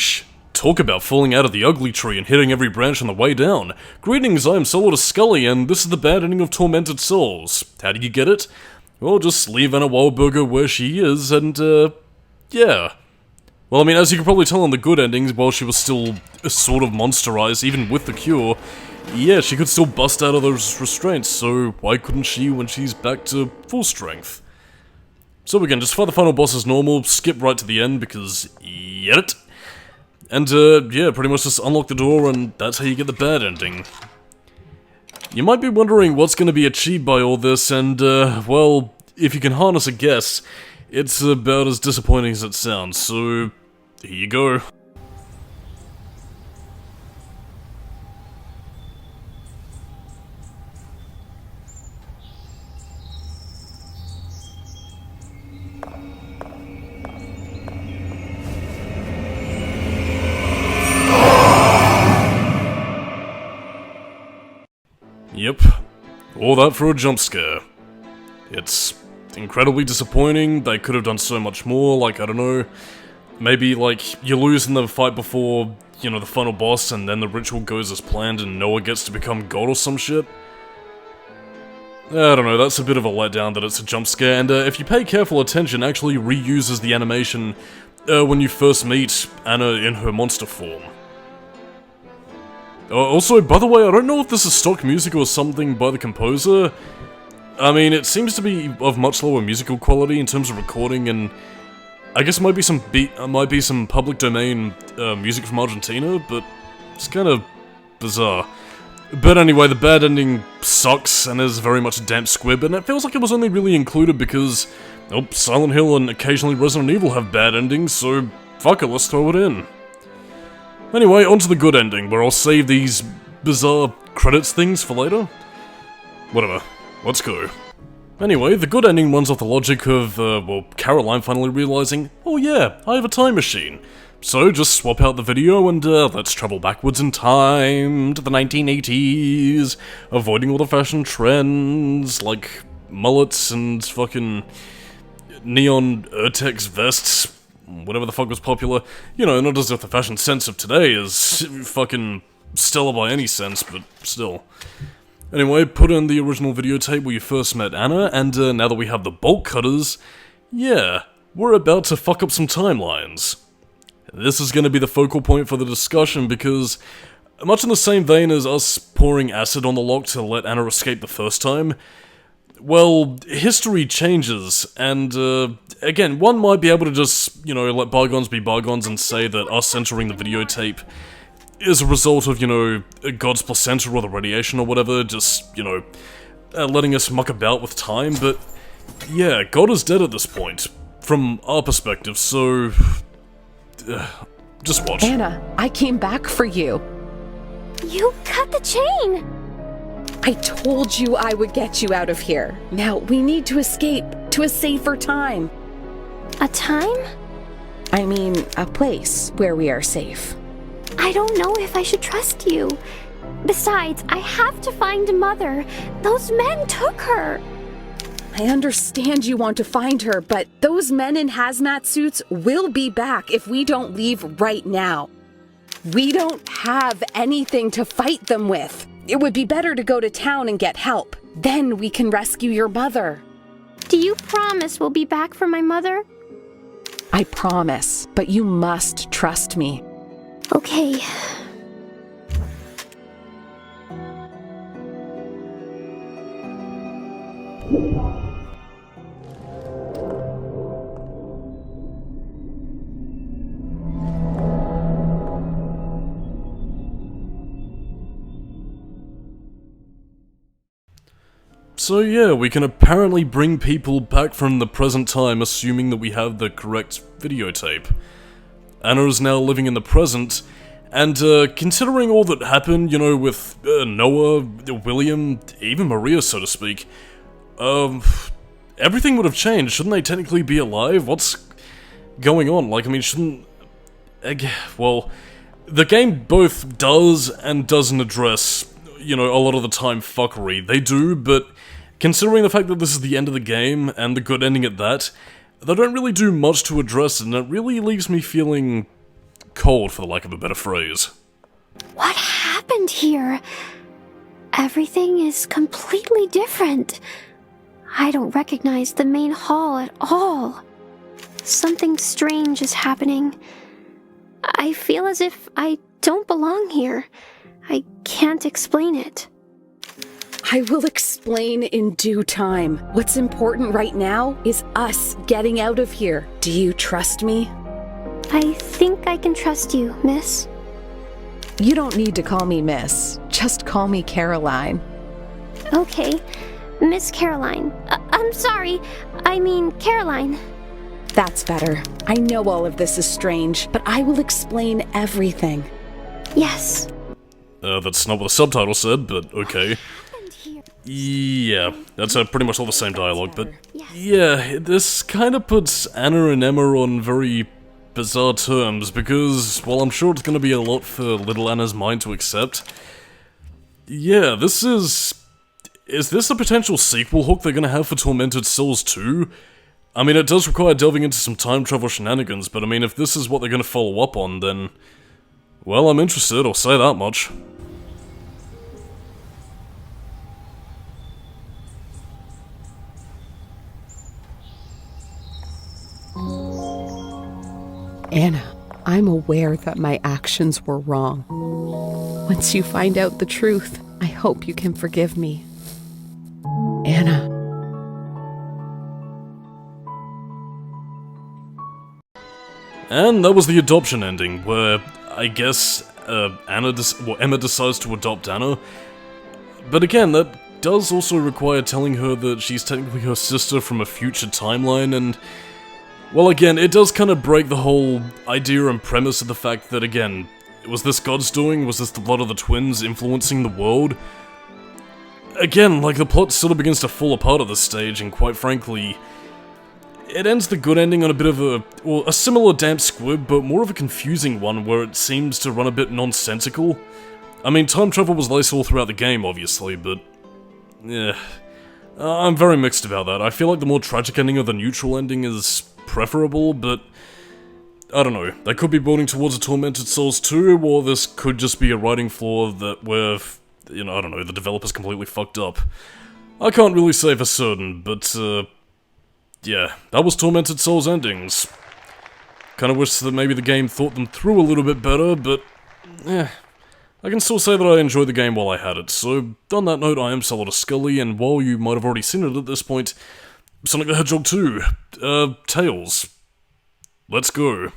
Sheesh. Talk about falling out of the ugly tree and hitting every branch on the way down. Greetings, I am Solidus-Skully, and this is the bad ending of Tormented Souls. How do you get it? Well, just leave Anna Wildburger where she is, and, yeah. Well, I mean, as you can probably tell in the good endings, while she was still sort of monsterized, even with the cure, yeah, she could still bust out of those restraints, so why couldn't she when she's back to full strength? So again, just fight the final boss as normal, skip right to the end, because, yet. And, yeah, pretty much just unlock the door, and that's how you get the bad ending. You might be wondering what's going to be achieved by all this, and, well, if you can harness a guess, it's about as disappointing as it sounds, so here you go. Yep, all that for a jump scare. It's incredibly disappointing. They could have done so much more, like, I don't know, maybe, like, you lose in the fight before, you know, the final boss, and then the ritual goes as planned and Noah gets to become God or some shit. I don't know, that's a bit of a letdown that it's a jump scare, and if you pay careful attention, actually reuses the animation when you first meet Anna in her monster form. Also, by the way, I don't know if this is stock music or something by the composer. I mean, it seems to be of much lower musical quality in terms of recording, and I guess might be some public domain music from Argentina, but it's kind of bizarre. But anyway, the bad ending sucks and is very much a damp squib, and it feels like it was only really included because, oh, Silent Hill and occasionally Resident Evil have bad endings, so fuck it, let's throw it in. Anyway, on to the good ending, where I'll save these bizarre credits things for later. Whatever, let's go. Anyway, the good ending runs off the logic of, well, Caroline finally realizing, oh yeah, I have a time machine. So just swap out the video and, let's travel backwards in time to the 1980s, avoiding all the fashion trends, like mullets and fucking neon Urtex vests, whatever the fuck was popular. You know, not as if the fashion sense of today is fucking stellar by any sense, but still. Anyway, put in the original videotape where you first met Anna, and now that we have the bolt cutters, yeah, we're about to fuck up some timelines. This is going to be the focal point for the discussion because, much in the same vein as us pouring acid on the lock to let Anna escape the first time, well, history changes, and, again, one might be able to just, you know, let bygones be bygones and say that us entering the videotape is a result of, you know, God's placenta or the radiation or whatever, just, you know, letting us muck about with time, but, yeah, God is dead at this point, from our perspective, so, just watch. Anna, I came back for you. You cut the chain! I told you I would get you out of here. Now, we need to escape to a safer time. A time? I mean, a place where we are safe. I don't know if I should trust you. Besides, I have to find Mother. Those men took her. I understand you want to find her, but those men in hazmat suits will be back if we don't leave right now. We don't have anything to fight them with. It would be better to go to town and get help. Then we can rescue your mother. Do you promise we'll be back for my mother? I promise, but you must trust me. Okay. So yeah, we can apparently bring people back from the present time assuming that we have the correct videotape. Anna is now living in the present, and considering all that happened, you know, with Noah, William, even Maria, so to speak, everything would have changed. Shouldn't they technically be alive? What's going on? Like, I mean, shouldn't... well, the game both does and doesn't address, you know, a lot of the time fuckery. They do, but considering the fact that this is the end of the game, and the good ending at that, they don't really do much to address it, and it really leaves me feeling cold, for the lack of a better phrase. What happened here? Everything is completely different. I don't recognize the main hall at all. Something strange is happening. I feel as if I don't belong here. I can't explain it. I will explain in due time. What's important right now is us getting out of here. Do you trust me? I think I can trust you, miss. You don't need to call me miss. Just call me Caroline. Okay, Miss Caroline. I'm sorry. I mean, Caroline. That's better. I know all of this is strange, but I will explain everything. Yes. That's not what the subtitle said, but okay. Yeah, that's pretty much all the same dialogue, but yeah, this kind of puts Anna and Emma on very bizarre terms, because, while I'm sure it's gonna be a lot for little Anna's mind to accept, yeah, this is this a potential sequel hook they're gonna have for Tormented Souls 2? I mean, it does require delving into some time travel shenanigans, but I mean, if this is what they're gonna follow up on, then, well, I'm interested, I'll say that much. Anna, I'm aware that my actions were wrong. Once you find out the truth, I hope you can forgive me. Anna. And that was the adoption ending, where, I guess, Emma decides to adopt Anna. But again, that does also require telling her that she's technically her sister from a future timeline, and, well, again, it does kind of break the whole idea and premise of the fact that, again, was this God's doing? Was this the blood of the twins influencing the world? Again, like, the plot sort of begins to fall apart at this stage, and quite frankly, it ends the good ending on a bit of a similar damp squib, but more of a confusing one where it seems to run a bit nonsensical. I mean, time travel was nice all throughout the game, obviously, but yeah, I'm very mixed about that. I feel like the more tragic ending of the neutral ending is preferable, but I don't know. They could be building towards a Tormented Souls 2, or this could just be a writing flaw that where, you know, I don't know, the developer's completely fucked up. I can't really say for certain, but yeah, that was Tormented Souls endings. Kinda wish that maybe the game thought them through a little bit better, but I can still say that I enjoyed the game while I had it. So, on that note, I am Solidus-Skully, and while you might have already seen it at this point, Sonic the Hedgehog 2, Tails. Let's go.